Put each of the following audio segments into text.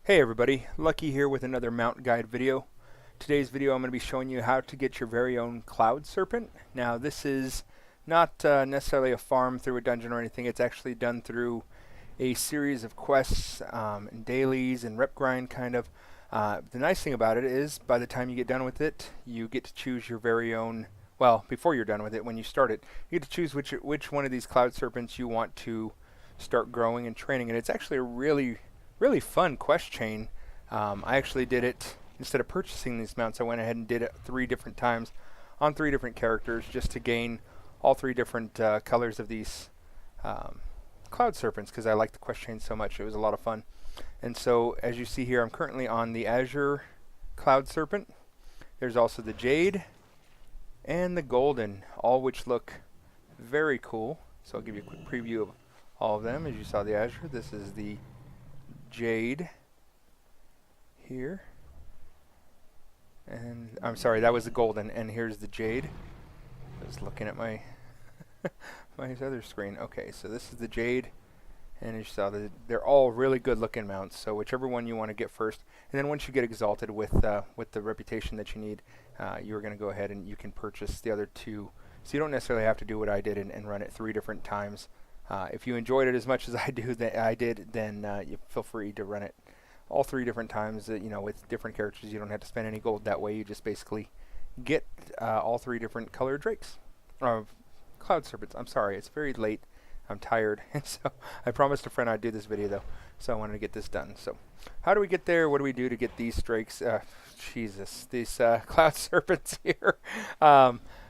Hey everybody, Lucky here with another mount guide video. Today's video I'm going to be showing you how to get your very own Cloud Serpent. Now this is not necessarily a farm through a dungeon or anything, it's actually done through a series of quests and dailies and rep grind kind of. The nice thing about it is by the time you get done with it, you get to choose your very own, well, before you're done with it, when you start it, you get to choose which one of these Cloud Serpents you want to start growing and training, and it's actually a really fun quest chain. I actually did it, instead of purchasing these mounts, I went ahead and did it 3 different times on 3 different characters just to gain all 3 different colors of these Cloud Serpents because I liked the quest chain so much. It was a lot of fun. And so as you see here, I'm currently on the Azure Cloud Serpent. There's also the Jade and the Golden, all which look very cool. So I'll give you a quick preview of all of them. As you saw the Azure, this is the Jade here, and I'm sorry, that was the Golden, and here's the Jade. I was looking at my my other screen. Okay, so this is the Jade, and as you saw, they're all really good looking mounts, so whichever one you want to get first, and then once you get exalted with the reputation that you need, you're going to go ahead and you can purchase the other 2, so you don't necessarily have to do what I did and run it 3 different times. If you enjoyed it as much as I did, then you feel free to run it all 3 different times. With different characters, you don't have to spend any gold that way. You just basically get all 3 different colored drakes, Cloud Serpents. I'm sorry, it's very late. I'm tired, and so I promised a friend I'd do this video though, so I wanted to get this done. So, how do we get there? What do we do to get these drakes? These Cloud Serpents here.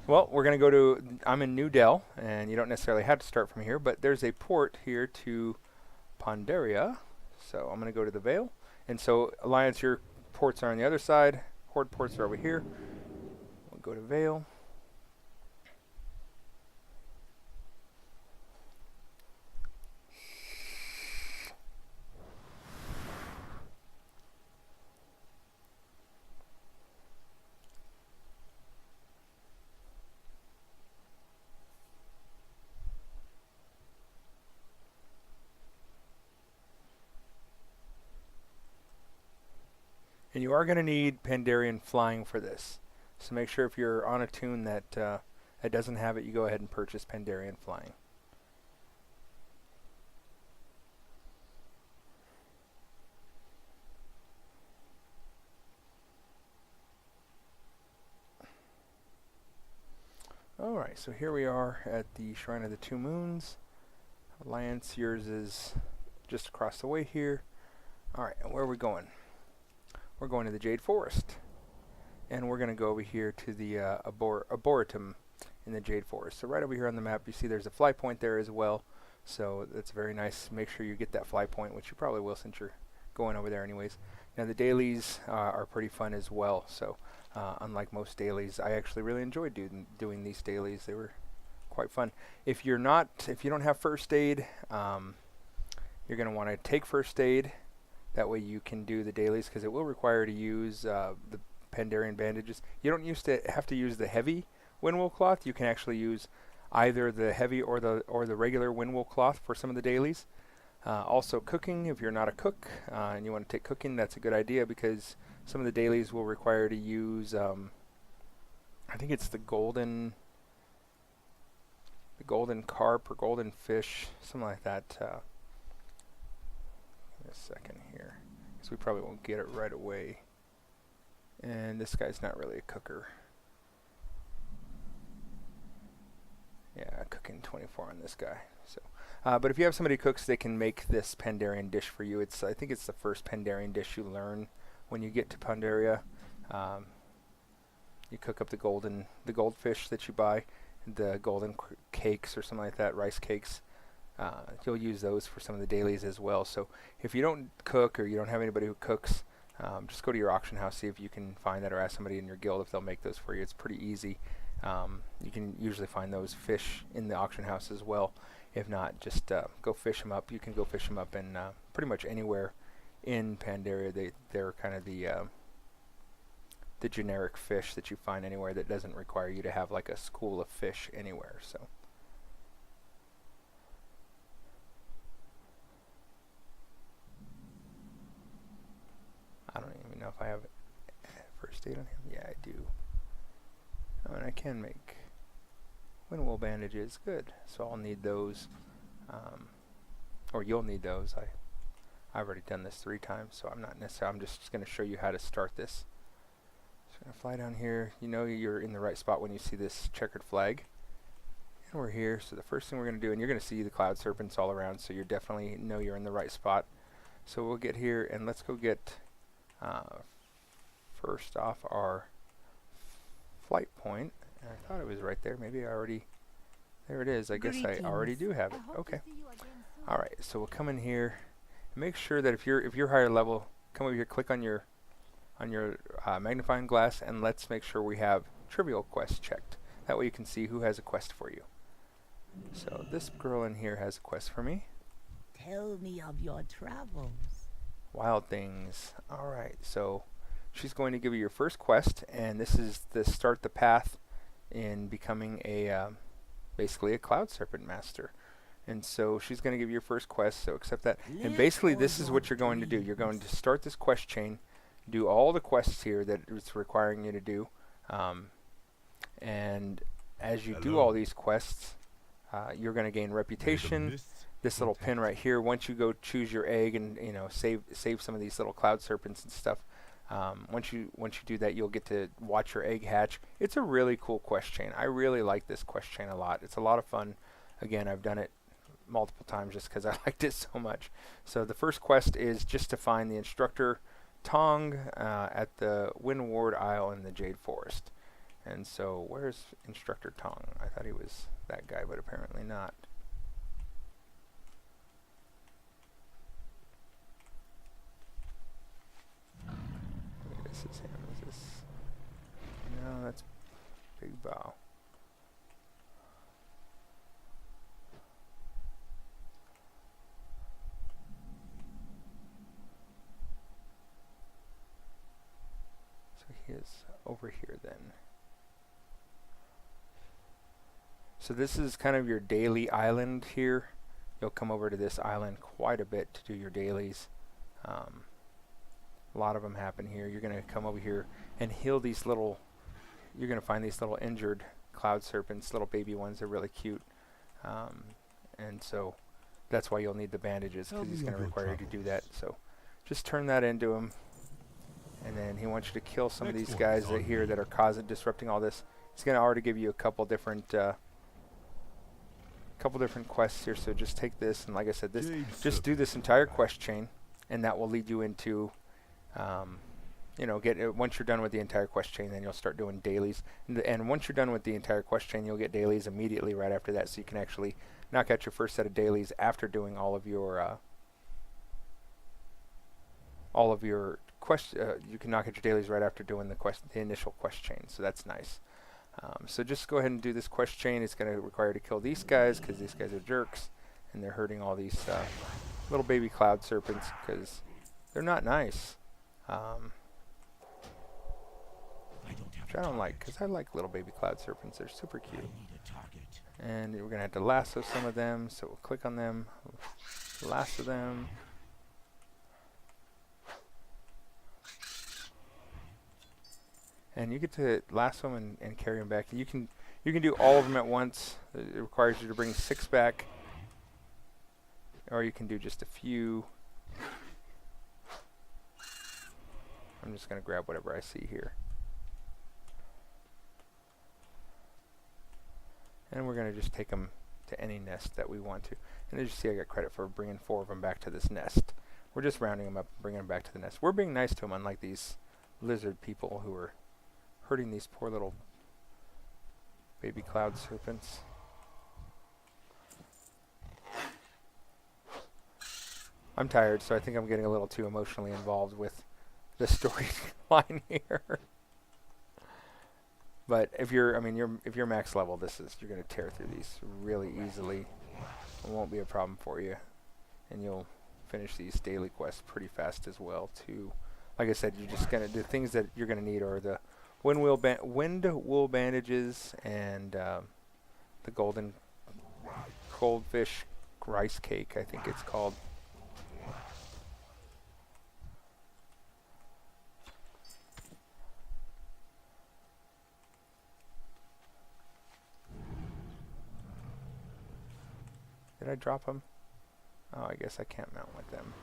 Well, we're going to go to, I'm in New Dell, and you don't necessarily have to start from here, but there's a port here to Pandaria. So I'm going to go to the Vale. And so Alliance, your ports are on the other side. Horde ports are over here. We'll go to Vale. And you are going to need Pandarian flying for this. So make sure if you're on a tune that that doesn't have it, you go ahead and purchase Pandarian flying. Alright, so here we are at the Shrine of the Two Moons. Alliance, yours is just across the way here. Alright, and where are we going? We're going to the Jade Forest, and we're going to go over here to the Arboretum in the Jade Forest. So right over here on the map, you see there's a fly point there as well, so that's very nice. Make sure you get that fly point, which you probably will since you're going over there anyways. Now the dailies are pretty fun as well, so unlike most dailies, I actually really enjoyed doing these dailies. They were quite fun. If you don't have first aid, you're going to want to take first aid. That way you can do the dailies, because it will require to use the Pandarian bandages. You don't have to use the heavy windwool cloth. You can actually use either the heavy or the regular windwool cloth for some of the dailies. Also cooking, if you're not a cook and you want to take cooking, that's a good idea, because some of the dailies will require to use I think it's the golden carp or golden fish, something like that. A second here, because we probably won't get it right away, and this guy's not really a cooker. Yeah, cooking 24 on this guy. So but if you have somebody who cooks, they can make this Pandarian dish for you. I think it's the first Pandarian dish you learn when you get to Pandaria. You cook up the goldfish that you buy, the golden cakes or something like that, rice cakes. You'll use those for some of the dailies as well. So if you don't cook, or you don't have anybody who cooks, just go to your auction house, see if you can find that, or ask somebody in your guild if they'll make those for you. It's pretty easy. You can usually find those fish in the auction house as well. If not, just go fish them up. You can go fish them up in pretty much anywhere in Pandaria. They're kind of the generic fish that you find anywhere that doesn't require you to have like a school of fish anywhere. So. if I have first aid on him. Yeah, I do. Oh, and I can make wind wool bandages. Good. So I'll need those. Or you'll need those. I've already done this 3 times, so I'm not necessarily, I'm just going to show you how to start this. So I'm going to fly down here. You know you're in the right spot when you see this checkered flag. And we're here, so the first thing we're going to do, and you're going to see the Cloud Serpents all around, so you definitely know you're in the right spot. So we'll get here, and let's go get, first off, our flight point. And I thought it was right there. Maybe I already, there it is. I guess I already do have it. Okay. Alright, so we'll come in here. Make sure that if you're higher level, come over here, click on your magnifying glass, and let's make sure we have trivial quests checked. That way you can see who has a quest for you. So this girl in here has a quest for me. Tell me of your travels. Wild things. Alright, so she's going to give you your first quest, and this is to start the path in becoming a basically a Cloud Serpent master. And so she's going to give you your first quest, so accept that. And basically this is what you're going to do. You're going to start this quest chain, do all the quests here that it's requiring you to do. And as you do all these quests, you're going to gain reputation. This little pin right here, once you go choose your egg and save some of these little Cloud Serpents and stuff, once you do that, you'll get to watch your egg hatch. It's a really cool quest chain. I really like this quest chain a lot. It's a lot of fun. Again, I've done it multiple times just because I liked it so much. So the first quest is just to find the instructor Tong at the Windward Isle in the Jade Forest. And so where's Instructor Tong? I thought he was that guy, but apparently not. Maybe this is him. Is this? No, that's Big Bow. He is over here then. So this is kind of your daily island here. You'll come over to this island quite a bit to do your dailies. A lot of them happen here. You're going to come over here and heal these little, you're going to find these little injured Cloud Serpents, little baby ones. They're really cute. And so that's why you'll need the bandages, because he's going to require you to do that. So just turn that into him. And then he wants you to kill some of these guys that here that are disrupting all this. He's going to already give you a couple different quests here. So just take this, and like I said, just do this entire quest chain, and that will lead you into, once you're done with the entire quest chain, then you'll start doing dailies. And once you're done with the entire quest chain, you'll get dailies immediately right after that. So you can actually knock out your first set of dailies after doing all of your you can knock out your dailies right after doing the initial quest chain, so that's nice. So just go ahead and do this quest chain. It's going to require you to kill these guys because these guys are jerks, and they're hurting all these little baby Cloud Serpents because they're not nice. Which I don't like, because I like little baby Cloud Serpents. They're super cute. And we're going to have to lasso some of them, so we'll click on them, lasso them. And you get to lasso them and carry them back. You can do all of them at once. It requires you to bring 6 back, or you can do just a few. I'm just going to grab whatever I see here. And we're going to just take them to any nest that we want to. And as you see, I got credit for bringing 4 of them back to this nest. We're just rounding them up and bringing them back to the nest. We're being nice to them, unlike these lizard people who are hurting these poor little baby Cloud Serpents. I'm tired, so I think I'm getting a little too emotionally involved with the storyline here. But if you're max level, you're going to tear through these really easily. It won't be a problem for you, and you'll finish these daily quests pretty fast as well too. Like I said, the things that you're going to need are the wind wool bandages and the golden goldfish rice cake, I think it's called. Did I drop them? Oh, I guess I can't mount with them.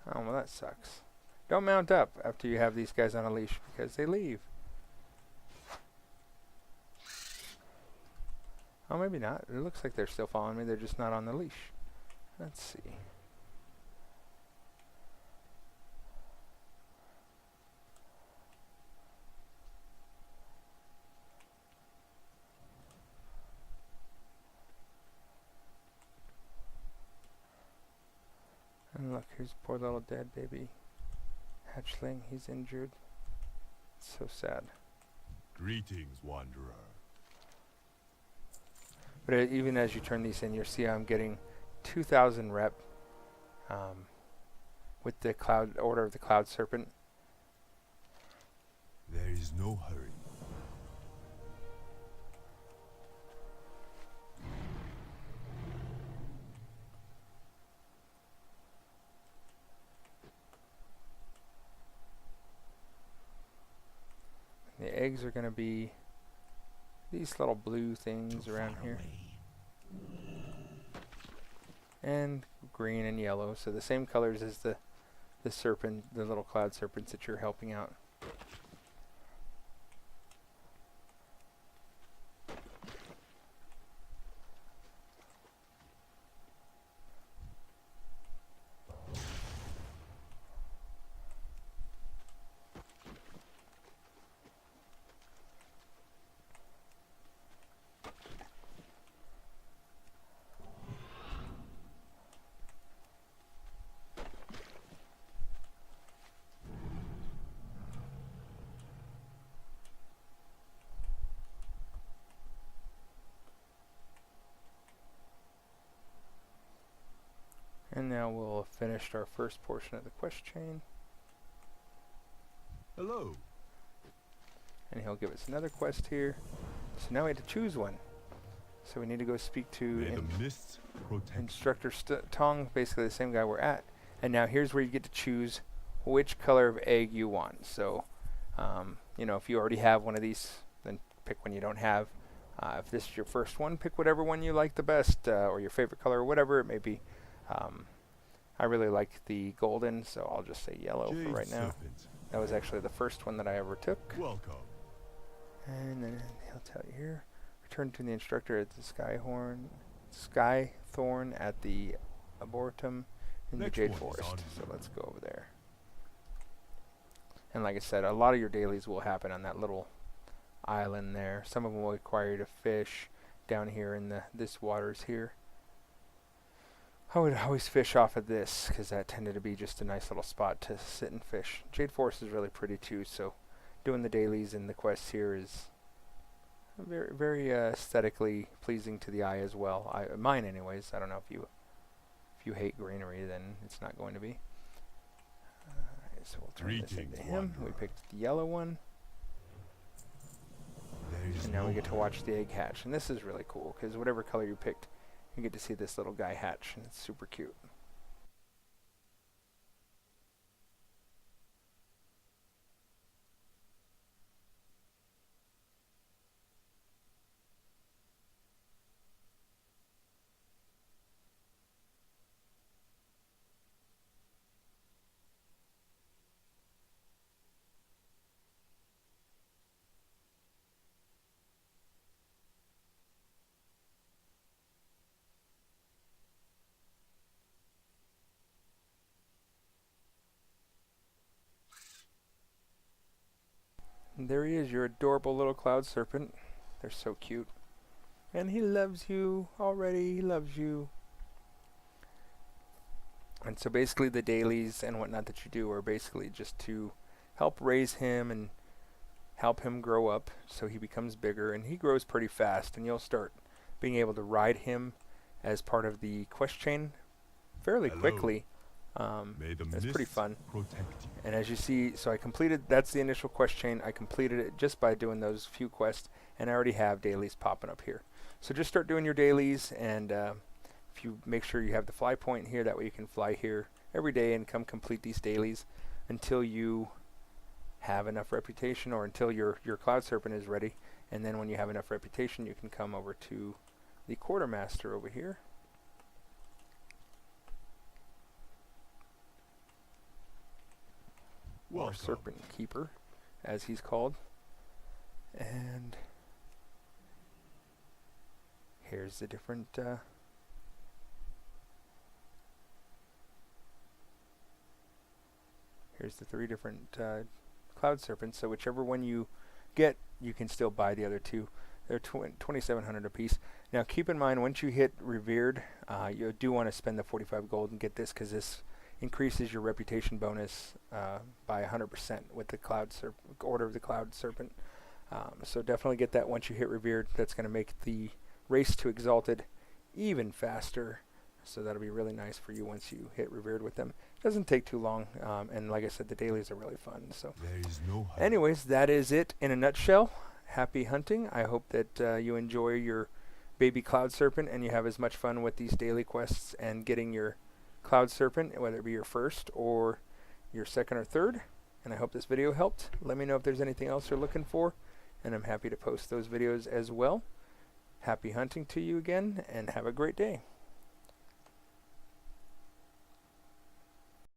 Oh, well that sucks. Don't mount up after you have these guys on a leash because they leave. Oh, maybe not. It looks like they're still following me. They're just not on the leash. Let's see. And look, here's poor little dead baby hatchling. He's injured. It's so sad. Greetings, wanderer. But even as you turn these in, you'll see I'm getting 2,000 rep with the Order of the Cloud Serpent. There is no hurry. The eggs are going to be these little blue things around here. And green and yellow, so the same colors as the serpent, the little cloud serpents that you're helping out. And now we'll have finished our first portion of the quest chain. Hello. And he'll give us another quest here. So now we have to choose one. So we need to go speak to May the mists protect Instructor Tong, basically the same guy we're at. And now here's where you get to choose which color of egg you want. So, you know, if you already have one of these, then pick one you don't have. If this is your first one, pick whatever one you like the best, or your favorite color, or whatever it may be. I really like the golden, so I'll just say yellow for right now. Serpent. That was actually the first one that I ever took. Welcome. And then he'll tell you here, return to the instructor at the Skythorn at the Arboretum in Next the Jade one is Forest. on So you. let's go over there. And like I said, a lot of your dailies will happen on that little island there. Some of them will require you to fish down here in this waters here. I would always fish off of this because that tended to be just a nice little spot to sit and fish. Jade Forest is really pretty too, so doing the dailies and the quests here is very, very aesthetically pleasing to the eye as well. Mine anyways. I don't know if you hate greenery, then it's not going to be. Alright, so we'll turn this into him. We picked the yellow one. There is And now no we get to hurry. watch the egg hatch. And this is really cool because whatever color you picked, you get to see this little guy hatch, and it's super cute. And there he is, your adorable little cloud serpent. They're so cute. And he loves you already. He loves you. And so basically the dailies and whatnot that you do are basically just to help raise him and help him grow up so he becomes bigger. And he grows pretty fast, and you'll start being able to ride him as part of the quest chain fairly Hello. quickly. May the It's pretty mists fun. protect you. And as you see, so I completed, that's the initial quest chain. I completed it just by doing those few quests, and I already have dailies popping up here. So just start doing your dailies, and if you make sure you have the fly point here, that way you can fly here every day and come complete these dailies until you have enough reputation, or until your Cloud Serpent is ready. And then when you have enough reputation, you can come over to the Quartermaster over here. Or Welcome. Serpent Keeper, as he's called. And here's the different here's the 3 different Cloud Serpents. So whichever one you get, you can still buy the other 2. They're 2,700 a piece. Now keep in mind, once you hit Revered, you do want to spend the 45 gold and get this, because this increases your reputation bonus by 100% with the Order of the Cloud Serpent. So definitely get that once you hit Revered. That's going to make the race to Exalted even faster. So that'll be really nice for you once you hit Revered with them. Doesn't take too long, and like I said, the dailies are really fun. So There is no hurry. anyways, that is it in a nutshell. Happy hunting. I hope that you enjoy your baby Cloud Serpent and you have as much fun with these daily quests and getting your Cloud Serpent, whether it be your first or your second or third. And I hope this video helped. Let me know if there's anything else you're looking for, and I'm happy to post those videos as well. Happy hunting to you again, and have a great day.